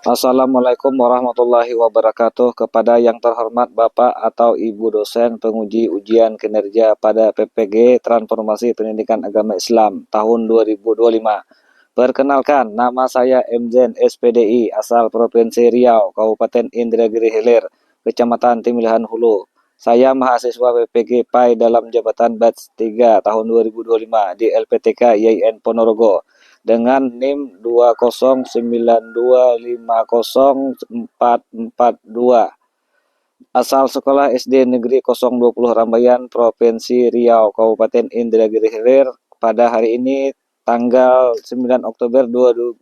Assalamualaikum warahmatullahi wabarakatuh. Kepada yang terhormat Bapak atau Ibu dosen penguji ujian kinerja pada PPG Transformasi Pendidikan Agama Islam tahun 2025. Perkenalkan, nama saya MZen SPDI asal Provinsi Riau, Kabupaten Indragiri Hilir, Kecamatan Timilihan Hulu. Saya mahasiswa PPG PAI dalam jabatan batch 3 tahun 2025 di LPTK YIN Ponorogo dengan NIM 209250442. Asal sekolah SD Negeri 020 Rambayan, Provinsi Riau, Kabupaten Indragiri Hilir. Pada hari ini tanggal 9 Oktober 2025,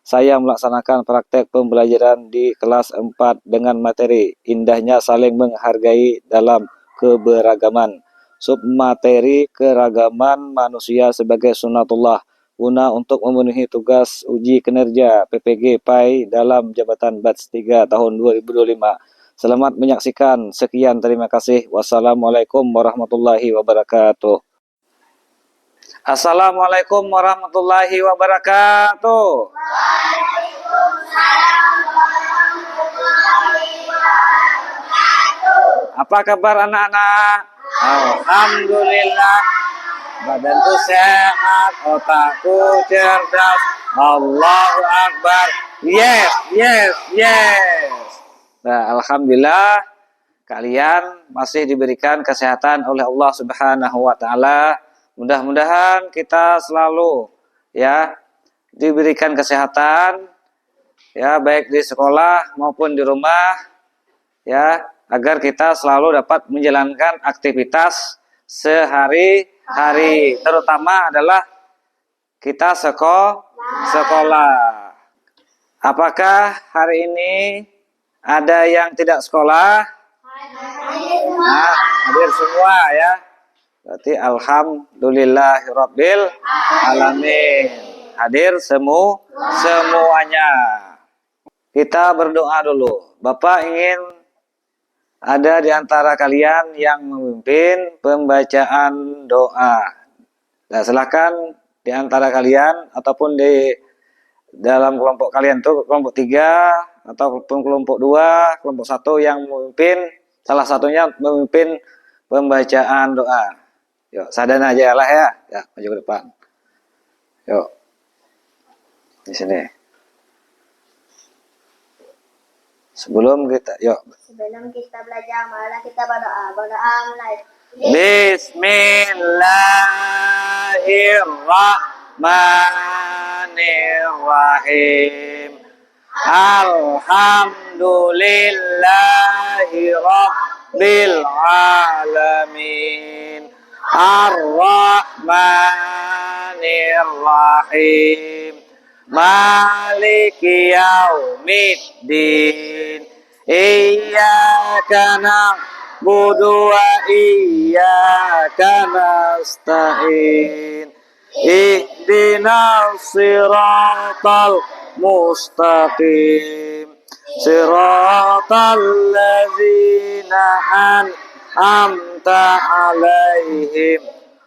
saya melaksanakan praktek pembelajaran di kelas 4 dengan materi indahnya saling menghargai dalam keberagaman. Submateri keragaman manusia sebagai sunatullah guna untuk memenuhi tugas uji kinerja PPG PAI dalam jabatan batch 3 tahun 2025. Selamat menyaksikan. Sekian, terima kasih. Wassalamualaikum warahmatullahi wabarakatuh. Assalamualaikum warahmatullahi wabarakatuh. Apa kabar anak-anak? Alhamdulillah. Badanku sehat, otakku cerdas. Allahu Akbar. Yes, yes, yes. Nah, alhamdulillah kalian masih diberikan kesehatan oleh Allah Subhanahu wa taala. Mudah-mudahan kita selalu ya diberikan kesehatan ya baik di sekolah maupun di rumah ya agar kita selalu dapat menjalankan aktivitas sehari-hari, terutama adalah kita sekolah. Apakah hari ini ada yang tidak sekolah? Nah, hadir semua ya. Berarti alhamdulillahirabbil alamin. Hadir semuanya. Kita berdoa dulu. Bapak ingin ada di antara kalian yang memimpin pembacaan doa. Nah, silakan di antara kalian ataupun di dalam kelompok kalian tuh kelompok 3 ataupun kelompok 2, kelompok 1 yang memimpin, salah satunya memimpin pembacaan doa. Yuk, sadana aja lah ya. Ya, maju ke depan. Yuk. Di sini. Sebelum kita belajar, marilah kita berdoa. Berdoa mulai. Bismillahirrahmanirrahim. Alhamdulillahi rabbil alamin. Ar-Rahmanir-Rahim. Maliki yaumiddin. Iyyaka na'budu wa iyyaka nasta'in. Ihdinas siratal mustaqim. Siratal ladzina an'amta 'alaihim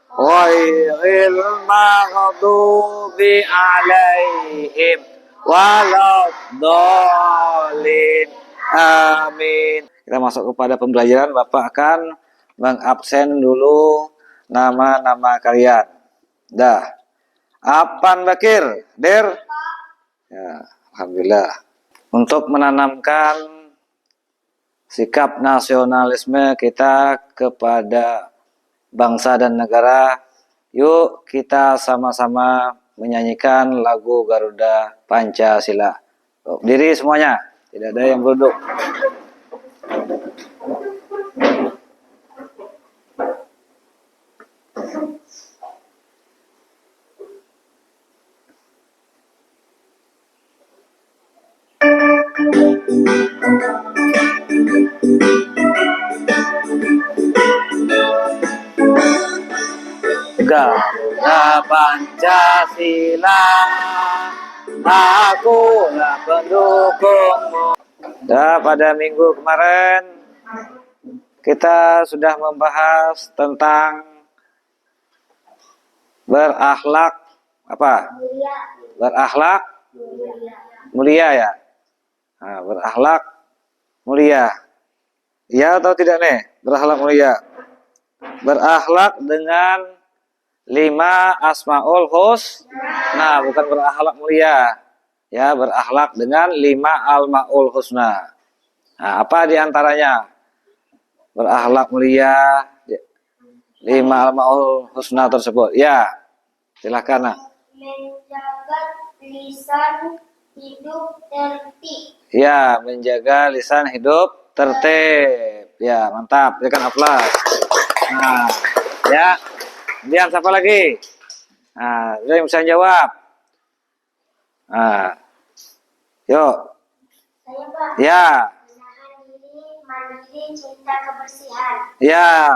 ghairil maghdubi 'alaihim waladdallin. Amin. Kita masuk kepada pembelajaran. Bapak akan mengabsen dulu nama-nama kalian. Dah. Apan Bakir, Der. Ya, alhamdulillah. Untuk menanamkan sikap nasionalisme kita kepada bangsa dan negara, yuk kita sama-sama menyanyikan lagu Garuda Pancasila. Berdiri semuanya, tidak ada yang duduk. Garuda Pancasila, akulah pendukungmu. Nah, pada minggu kemarin kita sudah membahas tentang berakhlak apa? Berakhlak mulia ya. Nah, berakhlak mulia. Ya atau tidak nih? Berakhlak mulia. Berakhlak dengan 5 asmaul husna, bukan berakhlak mulia. Ya, berakhlak dengan 5 almaul husna. Nah, apa diantaranya? Berakhlak mulia 5 almaul husna tersebut. Ya, silakan. Nah. Menjaga lisan hidup tertib. Ya, menjaga lisan hidup tertib. Ya, mantap. Berikan aplaus. Nah, ya. Kemudian siapa lagi? Nah, saya bisa jawab. Nah, yuk. Saya, Pak. Ya. Menahan diri, mandiri, cinta kebersihan. Ya.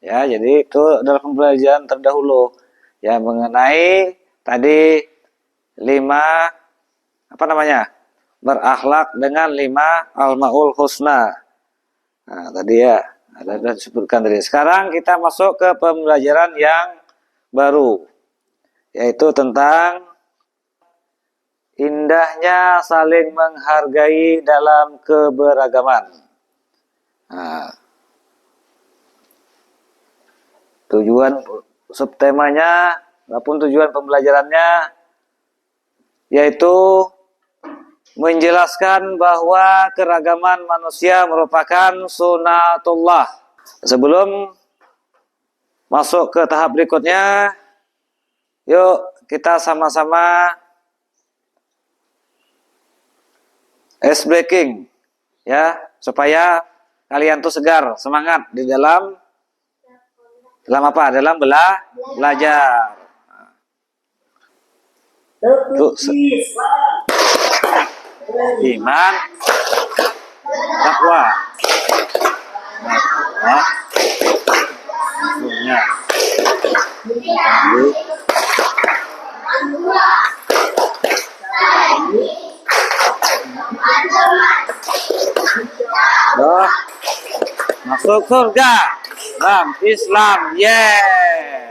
Ya, jadi itu adalah pembelajaran terdahulu ya mengenai tadi 5 apa namanya? Berakhlak dengan 5 almaul husna. Nah, tadi ya ada disebutkan tadi. Sekarang kita masuk ke pembelajaran yang baru, yaitu tentang indahnya saling menghargai dalam keberagaman. Nah, tujuan subtemanya maupun tujuan pembelajarannya yaitu menjelaskan bahwa keragaman manusia merupakan sunatullah. Sebelum masuk ke tahap berikutnya, yuk kita sama-sama ice breaking ya, supaya kalian tuh segar, semangat di dalam apa? Dalam belajar. Tuh, iman, takwa. Punya. Loh, masuk surga dalam Islam, yeah.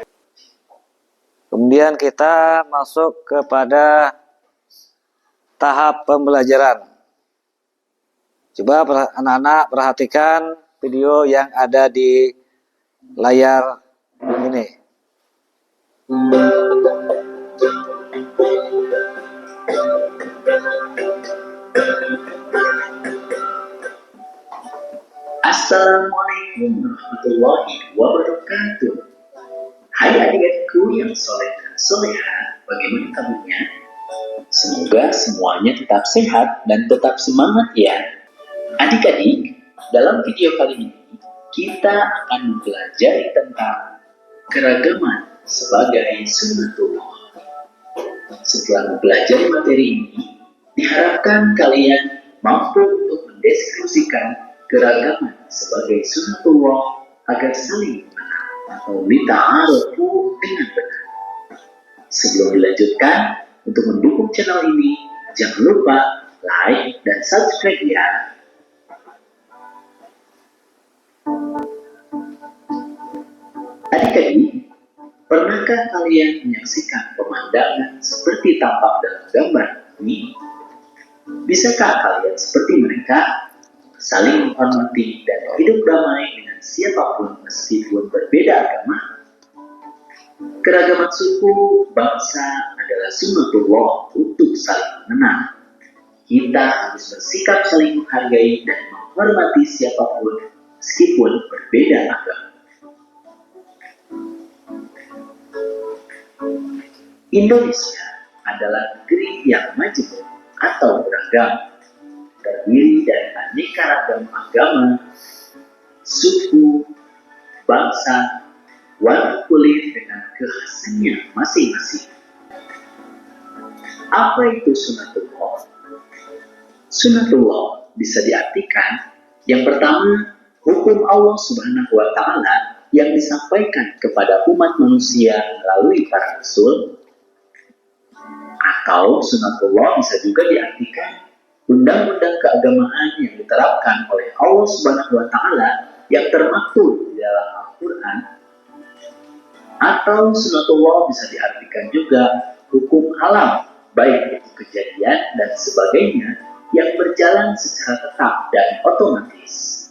Kemudian kita masuk kepada tahap pembelajaran. Coba anak-anak perhatikan video yang ada di layar ini. Assalamualaikum warahmatullahi wabarakatuh. Hai adik-adikku yang soleh dan soleha, bagaimana kabarnya? Semoga semuanya tetap sehat dan tetap semangat ya. Adik-adik, dalam video kali ini kita akan mempelajari tentang keragaman sebagai sunnatullah. Setelah mempelajari materi ini, diharapkan kalian mampu untuk mendeskripsikan keragaman sebagai sunnatullah agar saling mengenal atau lita'arufu dengan benar. Sebelum dilanjutkan, untuk mendukung channel ini, jangan lupa like dan subscribe ya. Adik-adik, pernahkah kalian menyaksikan pemandangan seperti tampak dalam gambar ini? Bisakah kalian seperti mereka saling menghormati dan hidup damai dengan siapapun meskipun berbeda agama? Keragaman suku, bangsa adalah sunnatullah untuk saling mengenal. Kita harus bersikap saling menghargai dan menghormati siapapun meskipun berbeda agama. Indonesia adalah negeri yang majemuk atau beragam, terdiri dari aneka ragam agama, suku, bangsa, warna kulit dengan kekhasannya masing-masing. Apa itu sunnatullah? Sunnatullah bisa diartikan yang pertama, hukum Allah Subhanahu wa Ta'ala yang disampaikan kepada umat manusia melalui para rasul, atau sunnatullah bisa juga diartikan undang-undang keagamaan yang diterapkan oleh Allah Subhanahu wa Ta'ala yang termaktub di dalam Al-Quran, atau sunnatullah bisa diartikan juga hukum alam baik itu kejadian dan sebagainya yang berjalan secara tetap dan otomatis.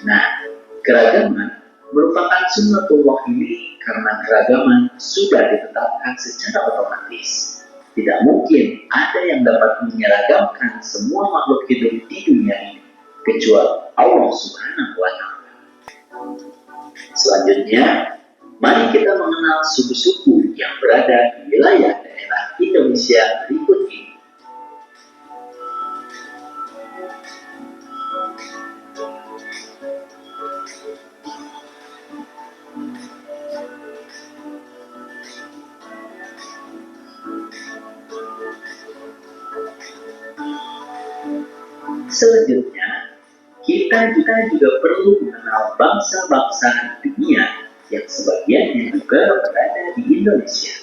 Nah, keragaman merupakan sunnatullah ini karena keragaman sudah ditetapkan secara otomatis. Tidak mungkin ada yang dapat menyeragamkan semua makhluk hidup di dunia ini, kecuali Allah Subhanahu wa Ta'ala. Selanjutnya, mari kita mengenal suku-suku yang berada di wilayah daerah Indonesia berikut ini. Selanjutnya, kita juga perlu mengenal bangsa-bangsa di dunia yang sebagiannya juga berada di Indonesia.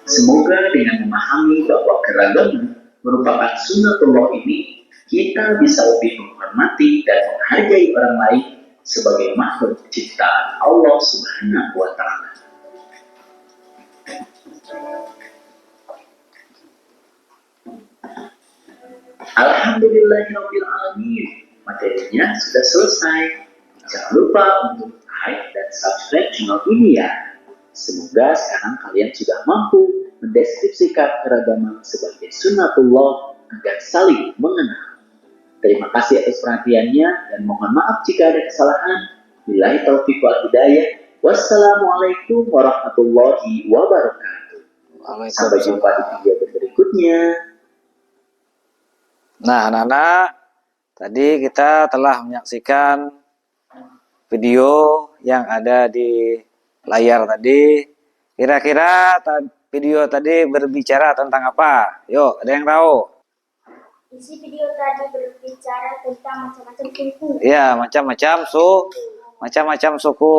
Semoga dengan memahami bahwa keragaman merupakan sunnatullah ini, kita bisa lebih menghormati dan menghargai orang lain sebagai makhluk ciptaan Allah Subhanahu wa Ta'ala. Alhamdulillahirrahmanirrahim. Materinya sudah selesai. Jangan lupa untuk like dan subscribe channel ini ya. Semoga sekarang kalian sudah mampu mendeskripsikan keragaman sebagai sunnatullah agar saling mengenal. Terima kasih atas perhatiannya dan mohon maaf jika ada kesalahan. Billahi taufiq wal hidayah. Wassalamualaikum warahmatullahi wabarakatuh. Sampai jumpa di video berikutnya. Nah, anak-anak, tadi kita telah menyaksikan video yang ada di layar tadi. Kira-kira video tadi berbicara tentang apa? Yuk, ada yang tahu? Isi video tadi berbicara tentang macam-macam suku. Ya, macam-macam suku.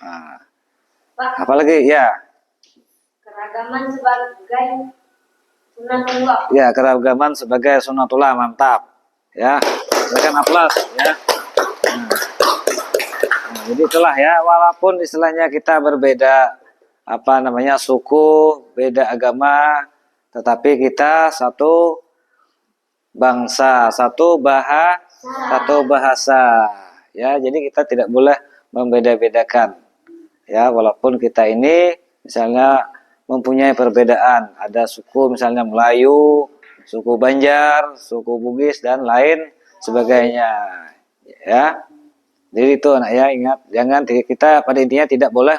Nah, Pak, apa lagi? Ya, keragaman sebagai sunnatullah. ya keragaman sebagai sunnatullah, mantap. Ya, silakan aplaus ya. Nah, jadi itulah ya, walaupun istilahnya kita berbeda suku, beda agama, tetapi kita satu bangsa, satu bahasa. Ya, jadi kita tidak boleh membeda-bedakan. Ya, walaupun kita ini misalnya mempunyai perbedaan, ada suku misalnya Melayu, suku Banjar, suku Bugis dan lain sebagainya. Ya. Jadi itu anak ya, ingat, jangan kita pada intinya tidak boleh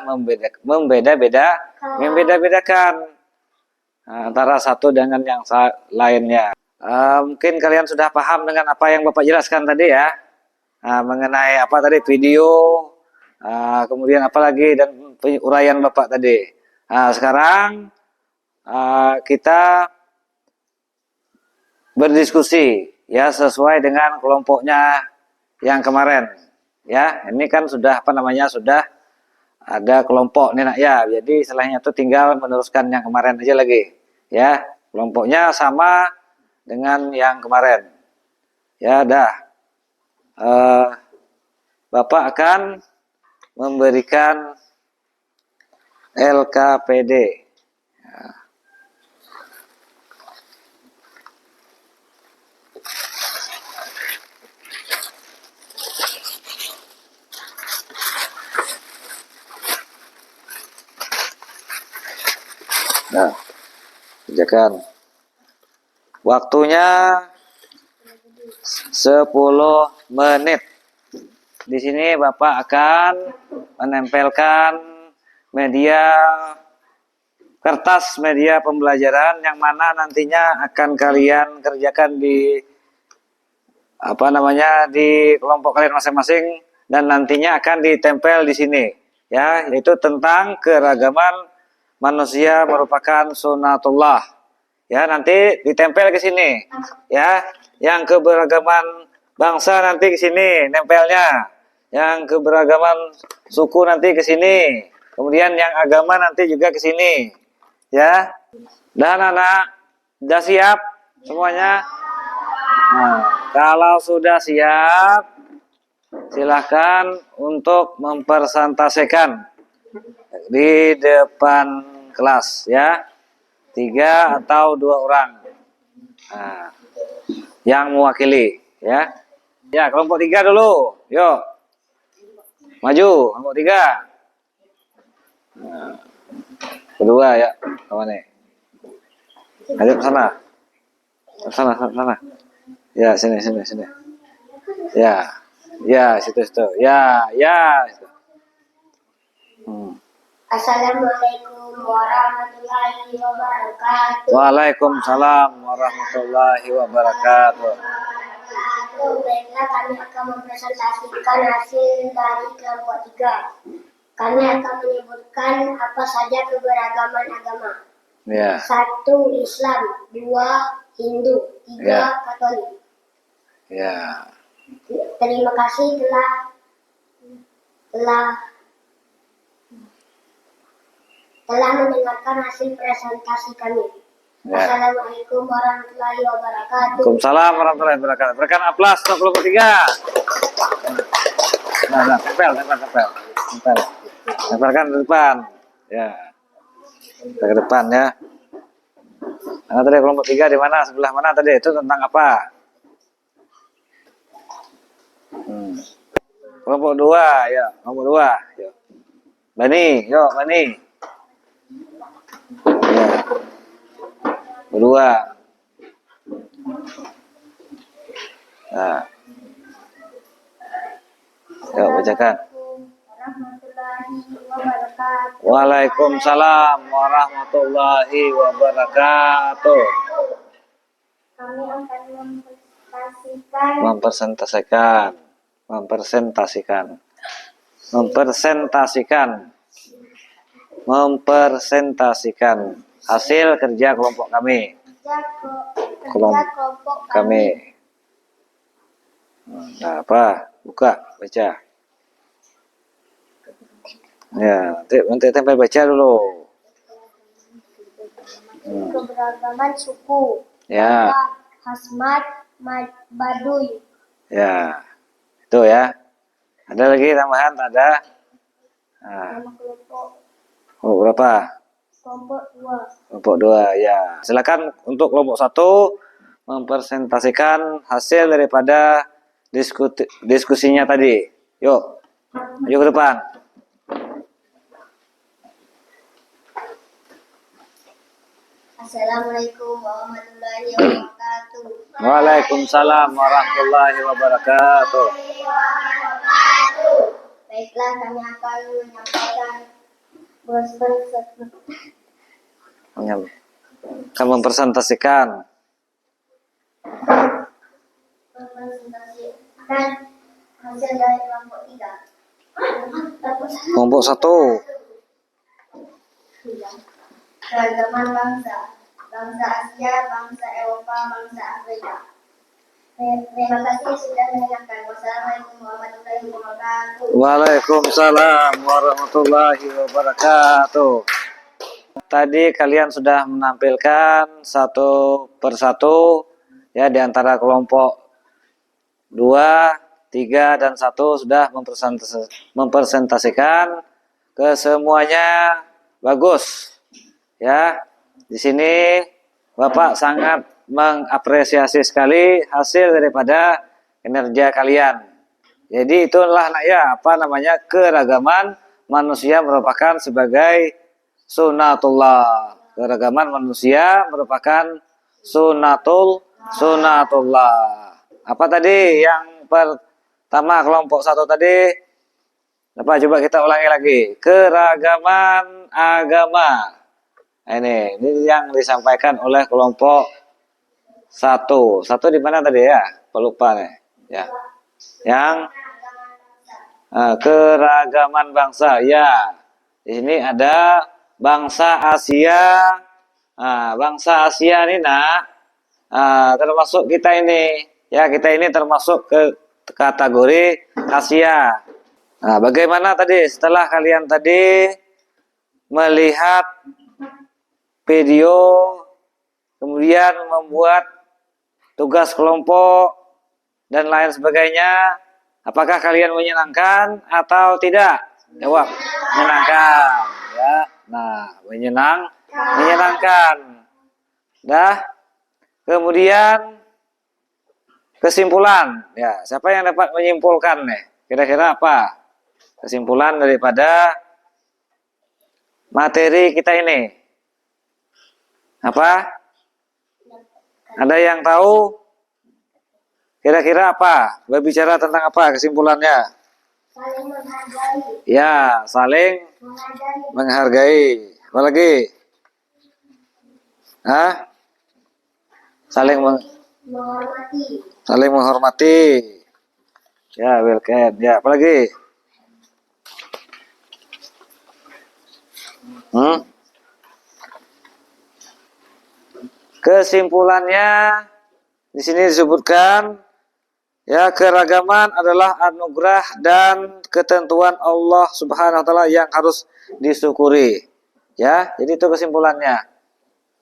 membeda-bedakan antara satu dengan yang lainnya. Mungkin kalian sudah paham dengan apa yang Bapak jelaskan tadi ya, mengenai apa tadi video, kemudian apa lagi dan uraian Bapak tadi. Sekarang kita berdiskusi ya sesuai dengan kelompoknya yang kemarin. Ya, ini kan sudah sudah ada kelompok nih nak ya. Jadi istilahnya itu tinggal meneruskan yang kemarin aja lagi. Ya, kelompoknya sama dengan yang kemarin. Ya, dah. Bapak akan memberikan LKPD. Nah, kerjakan. Waktunya 10 menit. Di sini Bapak akan menempelkan kertas media pembelajaran yang mana nantinya akan kalian kerjakan di di kelompok kalian masing-masing dan nantinya akan ditempel di sini ya, yaitu tentang keragaman manusia merupakan sunnatullah. Ya, nanti ditempel ke sini. Ya, yang keberagaman bangsa nanti ke sini nempelnya. Yang keberagaman suku nanti ke sini. Kemudian yang agama nanti juga ke sini. Ya. Dan anak sudah siap semuanya? Nah, kalau sudah siap, silahkan untuk mempresentasikan di depan kelas ya. 3 atau 2 orang yang mewakili ya. Ya, kelompok 3 dulu. Yuk. Maju, kelompok 3. Kedua ya, kawan nih. Ayo ke sana. Ke sana, sana. Ya, sini. Ya. Ya, situ. Ya. Situ. Assalamualaikum warahmatullahi wabarakatuh. Waalaikumsalam warahmatullahi wabarakatuh. Baiklah, kami akan mempresentasikan hasil dari kelompok 3. Kami akan menyebutkan apa saja keberagaman agama. Ya. 1. Islam, 2. Hindu, 3. Ya. Katolik. Ya. Terima kasih telah mendengarkan hasil presentasi kami. Ya. Assalamualaikum warahmatullahi wabarakatuh. Waalaikumsalam warahmatullahi wabarakatuh. Berikan aplaus untuk kelompok 3. Nah, tempel. Tempelkan ke depan. Ya. Kita ke depan ya. Nah, tadi kelompok 3 di mana? Sebelah mana tadi? Itu tentang apa? Kelompok 2, ya. Kelompok 2. Yuk. Bani. Ya. Kedua. Nah. Yuk, bacakan. Waalaikumsalam warahmatullahi wabarakatuh. Kami akan mempresentasikan hasil kerja kelompok kami. kelompok kami. Nah, apa? Buka, baca. Ya, nanti tempel baca dulu. Keberagaman suku. Ya. Hasmat, Baduy. Ya. Itu ya. Ada lagi tambahan? Ada? Nah. Nama kelompok. Oh, berapa? Kelompok 2. Kelompok 2, ya. Silakan untuk kelompok 1 mempresentasikan hasil daripada diskusinya tadi. Yuk. Maju ke depan. Assalamualaikum warahmatullahi wabarakatuh. Waalaikumsalam warahmatullahi wabarakatuh. Baiklah, kami akan mempresentasikan hasil dari kelompok 3. kelompok 1. Keragaman bangsa Asia, bangsa Eropa, bangsa Afrika. Terima kasih sudah mendengarkan. Wassalamualaikum warahmatullahi wabarakatuh. Waalaikumsalam warahmatullahi wabarakatuh. Tadi kalian sudah menampilkan satu persatu ya, di antara kelompok 2, 3 dan 1 sudah mempresentasikan kesemuanya bagus. Ya, di sini Bapak sangat mengapresiasi sekali hasil daripada kinerja kalian. Jadi itulah keragaman manusia merupakan sebagai sunatullah. Keragaman manusia merupakan sunatullah. Apa tadi yang pertama kelompok 1 tadi? Apa coba kita ulangi lagi? Keragaman agama. Ini yang disampaikan oleh kelompok 1. 1 di mana tadi ya? Pelupa nih. Ya. Yang keragaman bangsa. Ya. Di sini ada bangsa Asia. Bangsa Asia ini termasuk kita ini. Ya, kita ini termasuk ke kategori Asia. Bagaimana tadi setelah kalian tadi melihat video, kemudian membuat tugas kelompok dan lain sebagainya, Apakah kalian menyenangkan atau tidak? Jawab. Menyenangkan. Ya. Nah, menyenangkan. Dah. Kemudian kesimpulan. Ya, siapa yang dapat menyimpulkan nih? Kira-kira apa kesimpulan daripada materi kita ini? Apa? Ada yang tahu? Kira-kira apa? Berbicara tentang apa kesimpulannya? Saling menghargai. Ya, saling menghargai. Apa lagi? Hah? Menghormati. Saling menghormati. Ya, welcome. Ya, apa lagi? Kesimpulannya di sini disebutkan ya, keragaman adalah anugerah dan ketentuan Allah Subhanahu wa taala yang harus disyukuri. Ya, jadi itu kesimpulannya.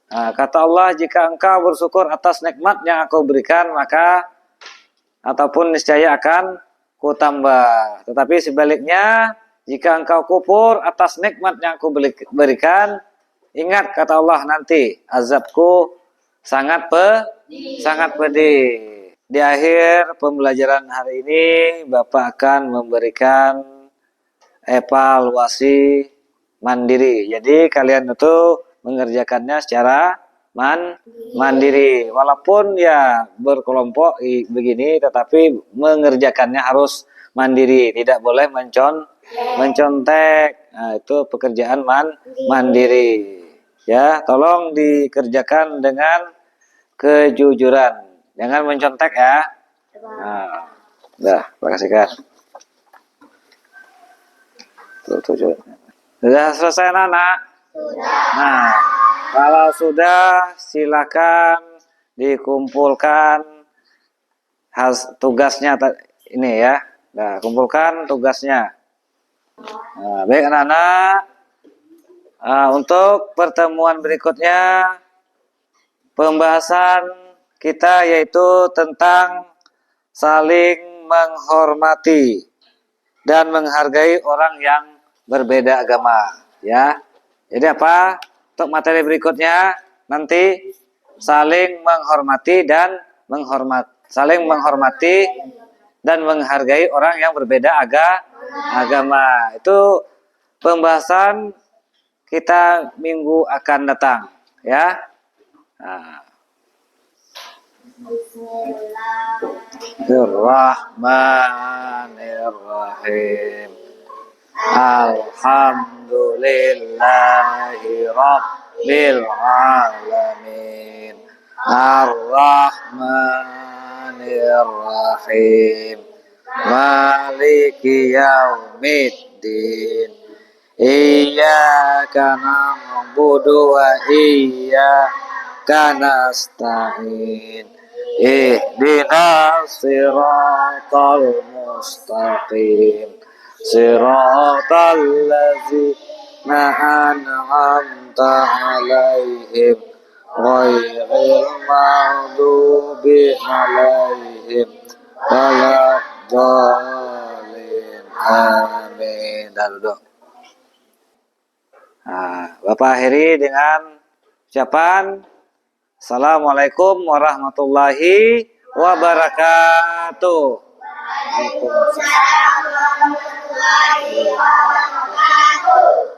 Nah, kata Allah, jika engkau bersyukur atas nikmat yang aku berikan, maka ataupun niscaya akan kutambah. Tetapi sebaliknya, jika engkau kufur atas nikmat yang aku berikan, ingat kata Allah, nanti azabku sangat pedih. Di akhir pembelajaran hari ini, Bapak akan memberikan evaluasi mandiri. Jadi kalian itu mengerjakannya secara mandiri. Walaupun ya berkelompok begini, tetapi mengerjakannya harus mandiri. Tidak boleh mencontek. Nah, itu pekerjaan mandiri. Ya, tolong dikerjakan dengan kejujuran. Jangan mencontek ya. Nah, udah, makasih kan. Sudah selesai anak? Sudah. Nah, kalau sudah silakan dikumpulkan tugasnya ini ya. Nah, kumpulkan tugasnya. Nah, baik anak-anak. Untuk pertemuan berikutnya pembahasan kita yaitu tentang saling menghormati dan menghargai orang yang berbeda agama, ya. Jadi apa? Untuk materi berikutnya nanti saling menghormati dan menghargai orang yang berbeda agama. Itu pembahasan kita minggu akan datang, ya. Nah. Bismillahirrahmanirrahim. Alhamdulillahi rabbil alamin. Arrahmanirrahim. Maliki yaumiddin. Iyyaka na'budu wa iyyaka nasta'in. Ihdinas siratal mustaqim. Siratal ladzina an'amta 'alaihim ghairil maghdubi 'alaihim waladdallin. Amin. Dan duduk. Nah, Bapak akhiri dengan ucapan Assalamualaikum warahmatullahi wabarakatuh. Waalaikumsalam warahmatullahi wabarakatuh.